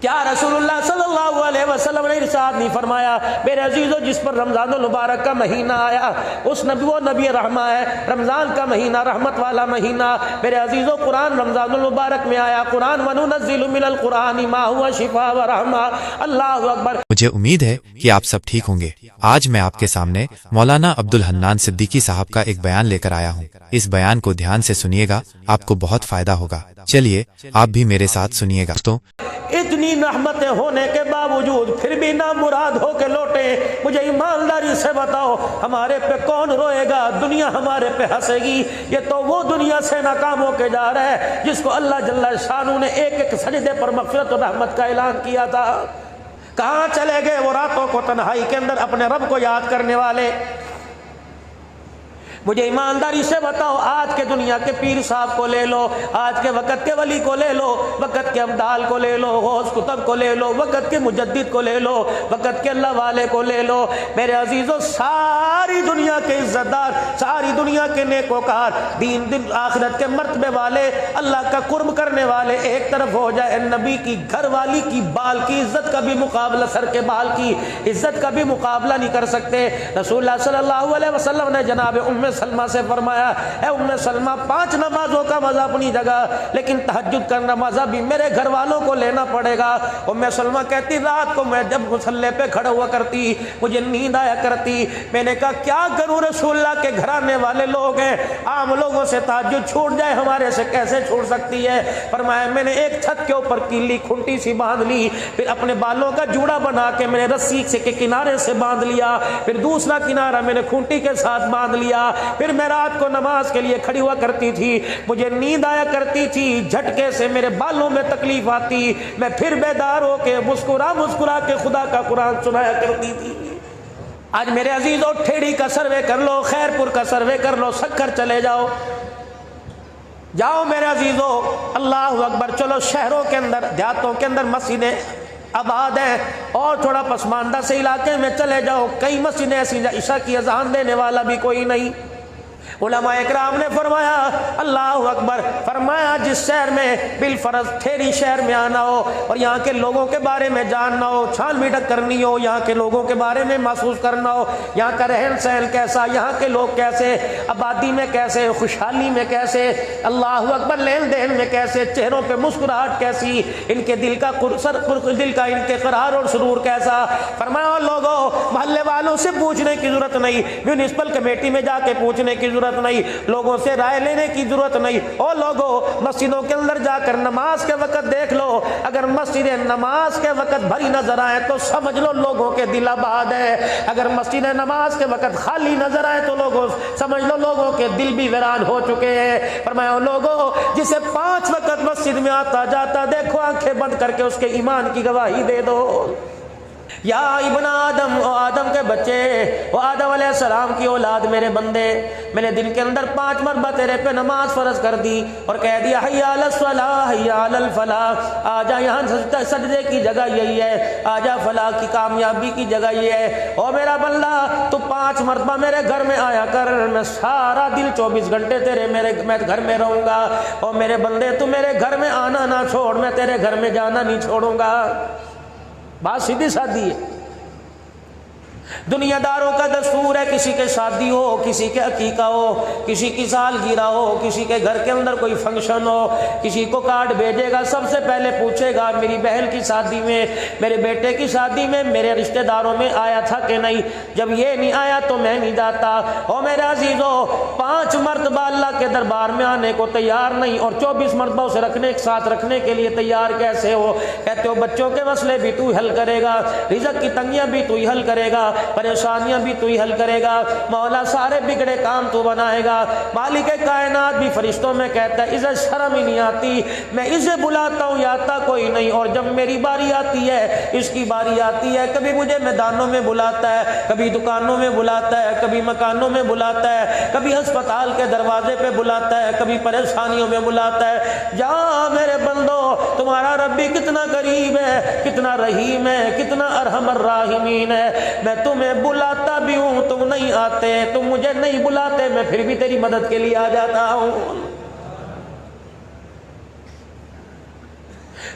کیا رسول اللہ صلی اللہ علیہ وسلم نے ارشاد نہیں فرمایا میرے عزیزو جس پر رمضان المبارک کا مہینہ آیا اس نبی وہ نبی رحمہ ہے، رمضان کا مہینہ رحمت والا مہینہ میرے عزیزو، قرآن رمضان المبارک میں آیا، قرآن وَنُنَزِّلُ مِنَ الْقُرْآنِ مَا هُوَ شِفَاءٌ وَرَحْمَةٌ۔ اللہ اکبر۔ مجھے امید ہے کہ آپ سب ٹھیک ہوں گے۔ آج میں آپ کے سامنے مولانا عبدالحنان صدیقی صاحب کا ایک بیان لے کر آیا ہوں۔ اس بیان کو دھیان سے سنیے گا، آپ کو بہت فائدہ ہوگا۔ چلیے آپ بھی میرے ساتھ سنیے گا۔ تو اتنی رحمتیں ہونے کے باوجود پھر بھی نامراد ہو کے لوٹے، مجھے ایمانداری سے بتاؤ ہمارے پہ کون روئے گا؟ دنیا ہمارے پہ ہنسے گی؟ یہ تو وہ دنیا سے ناکام ہو کے جا رہا ہے جس کو اللہ جل شانہ نے ایک ایک سجدے پر مغفرت و رحمت کا اعلان کیا تھا۔ کہاں چلے گئے وہ راتوں کو تنہائی کے اندر اپنے رب کو یاد کرنے والے؟ مجھے ایمانداری سے بتاؤ، آج کے دنیا کے پیر صاحب کو لے لو، آج کے وقت کے ولی کو لے لو، وقت کے ابدال کو لے لو، غوث کتب کو لے لو، وقت کے مجدد کو لے لو، وقت کے اللہ والے کو لے لو، میرے عزیزو ساری دنیا کے عزت دار، ساری دنیا کے نیکوکار، دین آخرت کے مرتبے والے، اللہ کا قرب کرنے والے ایک طرف ہو جائے، نبی کی گھر والی کی بال کی عزت کا بھی مقابلہ، سر کے بال کی عزت کا بھی مقابلہ نہیں کر سکتے۔ رسول اللہ صلی اللہ علیہ وسلم نے جناب ام سلمہ سے فرمایا، اے ام سلمہ 5 نمازوں کا مزہ اپنی جگہ، لیکن تہجد کا مزہ بھی میرے گھر والوں کو لینا پڑے گا۔ ام سلمہ کہتی رات کو میں جب مصلی پہ کھڑا ہوا کرتی مجھے نیند آیا کرتی، میں نے کہا کیا کروں، رسول اللہ کے گھر آنے والے لوگ ہیں، عام لوگوں سے تہجد چھوٹ جائے ہمارے سے کیسے چھوٹ سکتی ہے؟ فرمایا میں نے ایک چھت کے اوپر کیلی کھنٹی سی باندھ لی، پھر اپنے بالوں کا جوڑا بنا کے میں نے رسی سے کے کنارے سے باندھ لیا، پھر دوسرا کنارہ میں نے کھنٹی کے ساتھ باندھ لیا، پھر میں رات کو نماز کے لیے کھڑی ہوا کرتی تھی، مجھے نیند آیا کرتی تھی، جھٹکے سے میرے بالوں میں تکلیف آتی، میں پھر بیدار ہو کے مسکرا مسکرا کے خدا کا قرآن سنایا کرتی تھی۔ آج میرے عزیزو ٹھیڑی کا سروے کر لو، خیر پور کا سروے کر لو، سکھر چلے جاؤ، جاؤ میرے عزیزو، اللہ اکبر، چلو شہروں کے اندر دیہاتوں کے اندر مسجدیں آباد ہیں، اور تھوڑا پسماندہ سے علاقے میں چلے جاؤ، کئی مسجدیں ایسی عشاء کی اذان دینے والا بھی کوئی نہیں۔ علماء اکرام نے فرمایا اللہ اکبر، فرمایا جس شہر میں بالفرض ٹھیری شہر میں آنا ہو اور یہاں کے لوگوں کے بارے میں جاننا ہو، چھان بیٹھک کرنی ہو، یہاں کے لوگوں کے بارے میں محسوس کرنا ہو، یہاں کا رہن سہن کیسا، یہاں کے لوگ کیسے، آبادی میں کیسے، خوشحالی میں کیسے، اللہ اکبر، لین دین میں کیسے، چہروں پہ مسکراہٹ کیسی، ان کے دل کا دل کا ان کے قرار اور سرور کیسا۔ فرمایا لوگوں محلے والوں سے پوچھنے کی ضرورت نہیں، میونسپل کمیٹی میں جا کے پوچھنے کی ضرورت نہیں، لوگوں سے رائے لینے کی ضرورت نہیں، او لوگوں مسجدوں کے اندر جا کر نماز کے وقت دیکھ لو، اگر مسجدیں نماز کے وقت بھری نظر آئے تو سمجھ لو لوگوں کے دل آباد ہے، اگر مسجدیں نماز کے وقت خالی نظر آئے تو لوگوں سمجھ لو لوگوں کے دل بھی ویران ہو چکے ہیں۔ فرمایا لوگوں جسے 5 وقت مسجد میں آتا جاتا دیکھو، آنکھیں بند کر کے اس کے ایمان کی گواہی دے دو۔ یا ابن آدم، او آدم کے بچے، او آدم علیہ السلام کی اولاد، میرے بندے، میں نے دن کے اندر 5 مرتبہ تیرے پہ نماز فرض کر دی اور کہہ دیا حی علی الصلاۃ حی علی الفلاح، آجا یہاں سجدے کی جگہ یہی ہے، آجا فلاح کی کامیابی کی جگہ یہ ہے۔ او میرا بندہ تو 5 مرتبہ میرے گھر میں آیا کر، میں سارا دن 24 گھنٹے میں گھر میں رہوں گا۔ او میرے بندے تو میرے گھر میں آنا نہ چھوڑ، میں تیرے گھر میں جانا نہیں چھوڑوں گا۔ بات سیدھی سادھی ہے۔ دنیا داروں کا دستور ہے کسی کے شادی ہو، کسی کے عقیقہ ہو، کسی کی سالگرہ ہو، کسی کے گھر کے اندر کوئی فنکشن ہو، کسی کو کارڈ بھیجے گا، سب سے پہلے پوچھے گا میری بہن کی شادی میں، میرے بیٹے کی شادی میں میرے رشتہ داروں میں آیا تھا کہ نہیں، جب یہ نہیں آیا تو میں نہیں جاتا۔ اور میرے عزیزو 5 مرتبہ اللہ کے دربار میں آنے کو تیار نہیں اور 24 مرتبہ اسے ساتھ رکھنے کے لیے تیار کیسے ہو؟ کہتے ہو بچوں کے مسئلے بھی تو حل کرے گا، رزق کی تنگیاں بھی تو ہی حل کرے گا، پریشانیاں بھی تو ہی حل کرے گا، مولا سارے بگڑے کام تو بنائے گا۔ مالک کائنات بھی فرشتوں میں کہتا ہے اسے شرم ہی نہیں آتی، میں اسے بلاتا ہوں یہ آتا کوئی نہیں، اور جب میری باری آتی ہے، اس کی باری آتی ہے، کبھی مجھے میدانوں میں بلاتا ہے، کبھی دکانوں میں بلاتا ہے، کبھی مکانوں میں بلاتا ہے، کبھی ہسپتال کے دروازے پہ بلاتا ہے، کبھی پریشانیوں میں بلاتا ہے۔ جا میرے بندو، تمہارا رب بھی کتنا قریب ہے، کتنا رحیم ہے، کتنا ارحم الراحمین ہے۔ میں تمہیں بلاتا بھی ہوں، تم نہیں آتے، تم مجھے نہیں بلاتے، میں پھر بھی تیری مدد کے لیے آ جاتا ہوں۔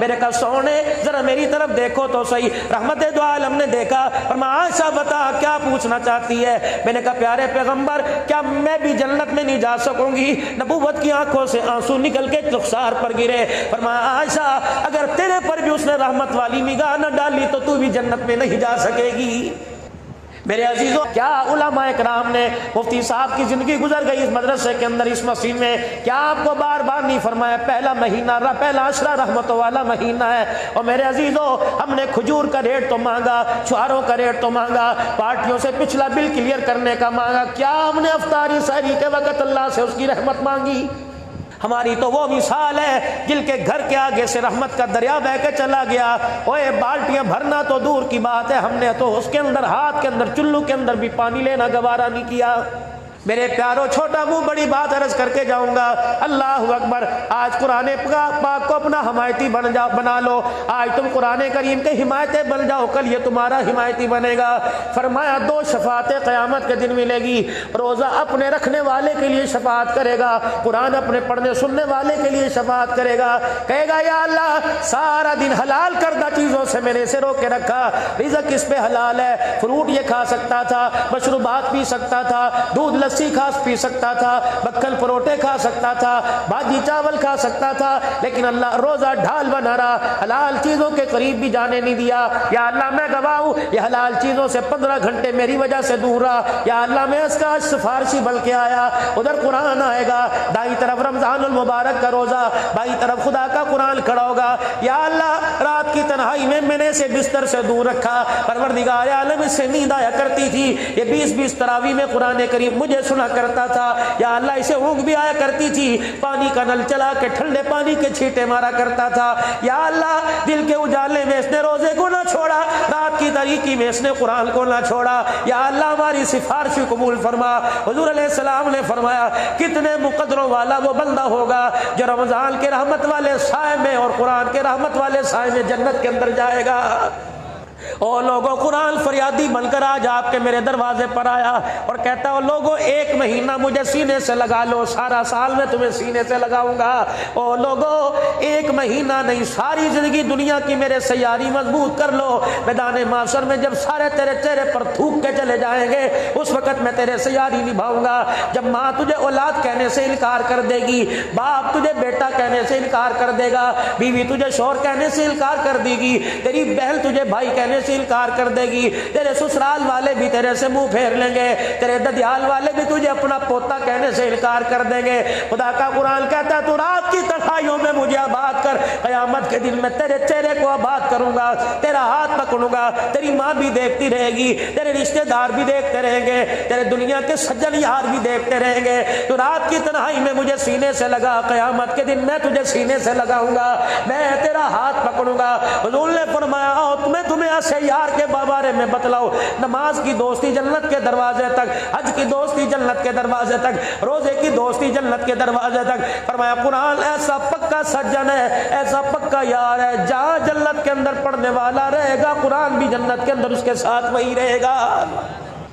میں نے کہا سونے ذرا میری طرف دیکھو تو صحیح۔ رحمت دو عالم نے دیکھا، فرمایا عائشہ بتا کیا پوچھنا چاہتی ہے؟ میں نے کہا پیارے پیغمبر کیا میں بھی جنت میں نہیں جا سکوں گی؟ نبوت کی آنکھوں سے آنسو نکل کے رخسار پر گرے۔ فرمایا عائشہ اگر تیرے پر بھی اس نے رحمت والی نگاہ نہ ڈالی تو بھی جنت میں نہیں جا سکے گی۔ میرے عزیزوں، کیا علماء کرام نے، مفتی صاحب کی زندگی گزر گئی اس مدرسے کے اندر، اس مسجد میں، کیا آپ کو بار بار نہیں فرمایا پہلا مہینہ پہلا عشرہ رحمتوں والا مہینہ ہے؟ اور میرے عزیزوں، ہم نے کھجور کا ریٹ تو مانگا، چھواروں کا ریٹ تو مانگا، پارٹیوں سے پچھلا بل کلیئر کرنے کا مانگا، کیا ہم نے افطاری سحری کے وقت اللہ سے اس کی رحمت مانگی؟ ہماری تو وہ مثال ہے جن کے گھر کے آگے سے رحمت کا دریا بہہ کے چلا گیا، اوے بالٹیاں بھرنا تو دور کی بات ہے، ہم نے تو اس کے اندر ہاتھ کے اندر چلو کے اندر بھی پانی لینا گوارا نہیں کیا۔ میرے پیاروں، چھوٹا منہ بڑی بات عرض کر کے جاؤں گا، اللہ اکبر، آج قرآن پاک کو اپنا حمایتی بنا لو، آج تم قرآن کریم کے حمایتی بن جاؤ، کل یہ تمہارا حمایتی بنے گا۔ فرمایا دو شفاعتیں قیامت کے دن ملے گی، روزہ اپنے رکھنے والے کے لیے شفاعت کرے گا، قرآن اپنے پڑھنے سننے والے کے لیے شفاعت کرے گا، کہے گا یا اللہ سارا دن حلال کردہ چیزوں سے میرے سے روک کے رکھا، رزق اس پہ حلال ہے، فروٹ یہ کھا سکتا تھا، مشروبات پی سکتا تھا، دودھ لسی کھا پی سکتا تھا، بکل پروٹے کھا سکتا تھا، بھاجی چاول کھا سکتا تھا، لیکن اللہ روزہ ڈھال بنا رہا، حلال چیزوں کے قریب بھی جانے نہیں دیا۔ یا اللہ میں گواہ ہوں یہ حلال چیزوں سے 15 گھنٹے میری وجہ سے دور رہا، یا اللہ میں اس کا سفارشی بن کے آیا، ادھر قرآن آئے گا، دائیں طرف رمضان المبارک کا روزہ، بائیں طرف خدا کا قرآن کھڑا ہوگا، یا اللہ رات کی تنہائی میں نے اسے بستر سے دور رکھا، پروردگار عالم اس سے نیند آیا کرتی تھی، یہ 20 تراویح میں قرآن کریم مجھے سنا کرتا تھا، یا اللہ اسے اونگ بھی آیا کرتی تھی، پانی کا نل چلا کے ٹھنڈے پانی کے چھینٹے مارا کرتا تھا، یا اللہ دل کے اجالے میں اس نے روزے کو نہ چھوڑا، رات کی تاریکی میں اس نے قرآن کو نہ چھوڑا، یا اللہ ہماری سفارش قبول فرما۔ حضور علیہ السلام نے فرمایا کتنے مقدروں والا وہ بندہ ہوگا جو رمضان کے رحمت والے سائے میں اور قرآن کے رحمت والے سائے میں جنت کے اندر جائے گا۔ اور لوگوں، قرآن فریادی بن کر آج آپ کے میرے دروازے پر آیا اور کہتا ہے لوگوں ایک مہینہ مجھے سینے سے لگا لو، سارا سال میں تمہیں سینے سے لگاؤں گا۔ اور لوگوں ایک مہینہ نہیں، ساری زندگی دنیا کی میرے سیاری مضبوط کر لو، میدان معاشر میں جب سارے تیرے چہرے پر تھوک کے چلے جائیں گے اس وقت میں تیرے سیاری نبھاؤں گا۔ جب ماں تجھے اولاد کہنے سے انکار کر دے گی، باپ تجھے بیٹا کہنے سے انکار کر دے گا، بیوی تجھے شوہر کہنے سے انکار کر دے گی، تیری بہن تجھے بھائی کہنے سے انکار کر دے گی، تیرے سسرال والے بھی تیرے سے منہ پھیر لیں گے، تیرے ددیال والے بھی تجھے اپنا پوتا کہنے سے انکار کر دیں گے۔ خدا کا قرآن کہتا ہے تو رات کی تنہائیوں میں مجھے آباد کر، قیامت کے دن میں تیرے چہرے کو آباد کروں گا، تیرا ہاتھ پکڑوں گا، تیری ماں بھی دیکھتی رہے گی، تیرے رشتہ دار بھی دیکھتے رہیں گے، تیرے دنیا کے سجن یار بھی دیکھتے رہیں گے۔ تو رات کی تنہائی میں مجھے سینے سے لگا، قیامت کے دن میں تجھے سینے سے لگاؤں گا، میں تیرا ہاتھ پکڑوں گا۔ حضور نے فرمایا میں تمہیں ایسے یار کے بارے میں بتلاؤ، نماز کی دوستی جنت کے دروازے تک، حج کی دوستی جنت کے دروازے تک، روزے کی دوستی جنت کے دروازے تک۔ فرمایا قرآن ایسا پکا سجن ہے، ایسا پکا یار ہے، جہاں جنت کے اندر پڑھنے والا رہے گا قرآن بھی جنت کے اندر اس کے ساتھ وہی رہے گا۔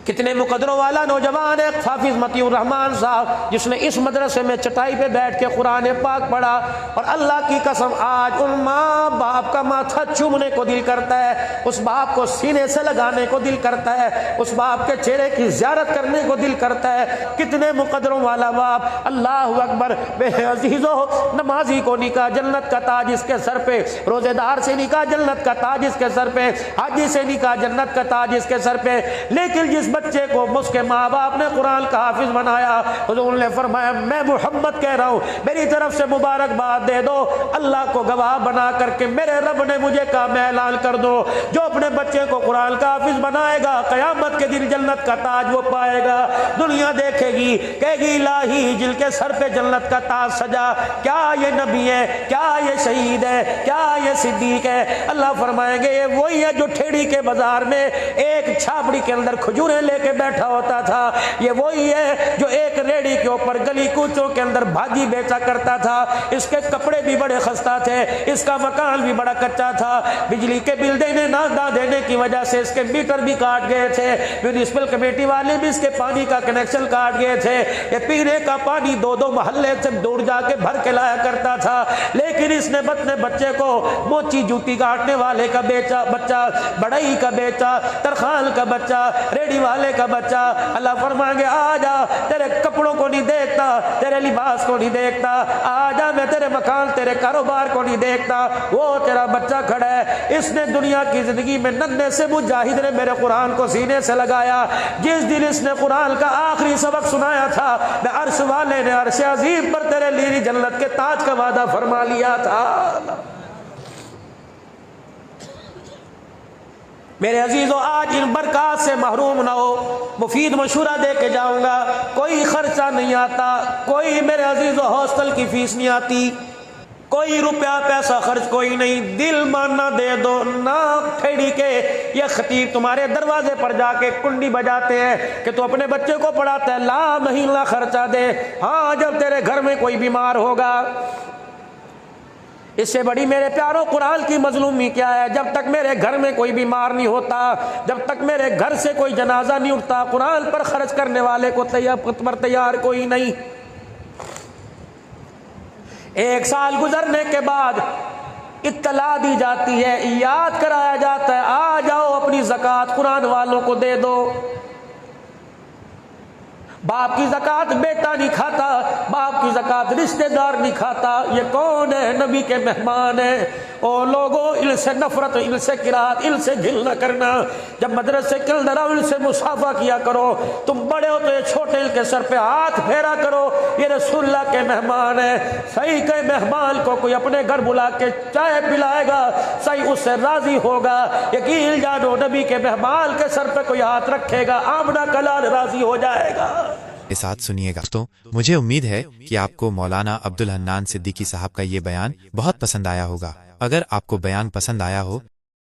کتنے مقدروں والا نوجوان ہے حافظ متی الرحمان صاحب، جس نے اس مدرسے میں چٹائی پہ بیٹھ کے قرآن پاک پڑھا، اور اللہ کی قسم آج ان ماں باپ کا ماتھا چومنے کو دل کرتا ہے، اس باپ کو سینے سے لگانے کو دل کرتا ہے، اس باپ کے چہرے کی زیارت کرنے کو دل کرتا ہے۔ کتنے مقدروں والا باپ، اللہ اکبر۔ میرے عزیزو، نمازی کو نکاح جنت کا تاج اس کے سر پہ، روزے دار سے نکاح جنت کا تاج اس کے سر پہ، حاجی سے نکاح جنت کا تاج اس کے سر پہ، لیکن جس بچے کو اس کے ماں باپ نے قرآن کا حافظ بنایا، حضور نے فرمایا میں محمد کہہ رہا ہوں میری طرف سے مبارکباد دے دو، اللہ کو گواہ بنا کر کے میرے رب نے مجھے کہا میں اعلان کر دو، جو اپنے بچے کو قرآن کا حافظ بنائے گا قیامت کے دن جنت کا تاج وہ پائے گا۔ دنیا دیکھے گی، کہے گی الہی جن کے سر پہ جنت کا تاج سجا، کیا یہ نبی ہے، کیا یہ شہید ہے، کیا یہ صدیق ہے؟ اللہ فرمائیں گے یہ وہی ہے جو ٹھیڑی کے بازار میں ایک چھاپڑی کے اندر کھجوریں لے کے بیٹھا ہوتا تھا، یہ وہی ہے جو ایک ریڑھی کے اوپر گلی کوچوں کے اندر بھاجی بیچا کرتا تھا، اس کے کپڑے بھی بڑے خستہ تھے، اس کا مکان بھی بڑا کچا تھا، بجلی کے بل دینے نہ دینے کی وجہ سے اس کے میٹر بھی کاٹ گئے تھے، میونسپل کمیٹی والے بھی اس کے پانی کا کنیکشن کاٹ گئے تھے، یہ پینے کا پانی دو محلے سے دور جا کے بھر کے لایا کرتا تھا، لیکن اس نے اپنے بچے کو موچی جوتی کاٹنے والے کا بچہ، بڑائی کا بیچا، ترخان کا بچہ، ریڑھی والے کا بچہ، اللہ فرمائیں گے آ جا، تیرے کپڑوں کو نہیں دیکھتا، تیرے لباس کو نہیں دیکھتا، آ جا میں تیرے مکان تیرے کاروبار کو نہیں دیکھتا، وہ تیرا بچہ کھڑا ہے۔ اس نے دنیا کی زندگی میں ننھے سے مجاہد نے میرے قرآن کو سینے سے لگایا، جس دن اس نے قرآن کا آخری سبق سنایا تھا، میں عرش والے نے عرش عظیم پر تیرے لیے جنت کے تاج کا وعدہ فرما لیا تھا۔ میرے عزیزو، آج ان برکات سے محروم نہ ہو، مفید مشورہ دے کے جاؤں گا، کوئی خرچہ نہیں آتا، کوئی میرے عزیزو ہاسٹل کی فیس نہیں آتی، کوئی روپیہ پیسہ خرچ کوئی نہیں، دل ماننا دے دو، نہ پھیڑی کے یہ خطیب تمہارے دروازے پر جا کے کنڈی بجاتے ہیں کہ تو اپنے بچے کو پڑھاتا ہے، لا مہینہ خرچہ دے، ہاں جب تیرے گھر میں کوئی بیمار ہوگا۔ اس سے بڑی میرے پیاروں قرآن کی مظلومی کیا ہے؟ جب تک میرے گھر میں کوئی بیمار نہیں ہوتا، جب تک میرے گھر سے کوئی جنازہ نہیں اٹھتا، قرآن پر خرچ کرنے والے کو تیار کوئی نہیں۔ ایک سال گزرنے کے بعد اطلاع دی جاتی ہے، یاد کرایا جاتا ہے، آ جاؤ اپنی زکوٰۃ قرآن والوں کو دے دو۔ باپ کی زکوٰۃ بیٹا نہیں کھاتا، باپ کی زکوٰۃ رشتہ دار نہیں کھاتا، یہ کون ہے؟ نبی کے مہمان ہیں۔ او لوگوں، ان سے نفرت، ان سے قرات، ان سے گل نہ کرنا، جب مدرسے کے اندر آؤ ان سے مصافحہ کیا کرو، تم بڑے ہو تو یہ چھوٹے ان کے سر پہ ہاتھ پھیرا کرو، یہ رسول اللہ کے مہمان ہیں۔ صحیح کہ مہمان کو کوئی اپنے گھر بلا کے چائے پلائے گا، صحیح اس سے راضی ہوگا، یقین جانو نبی کے مہمان کے سر پہ کوئی ہاتھ رکھے گا، آمنہ کلال راضی ہو جائے گا۔ کے ساتھ سنیے گا۔ دوستوں، مجھے امید ہے کہ آپ کو مولانا عبدالحنان صدیقی صاحب کا یہ بیان بہت پسند آیا ہوگا۔ اگر آپ کو بیان پسند آیا ہو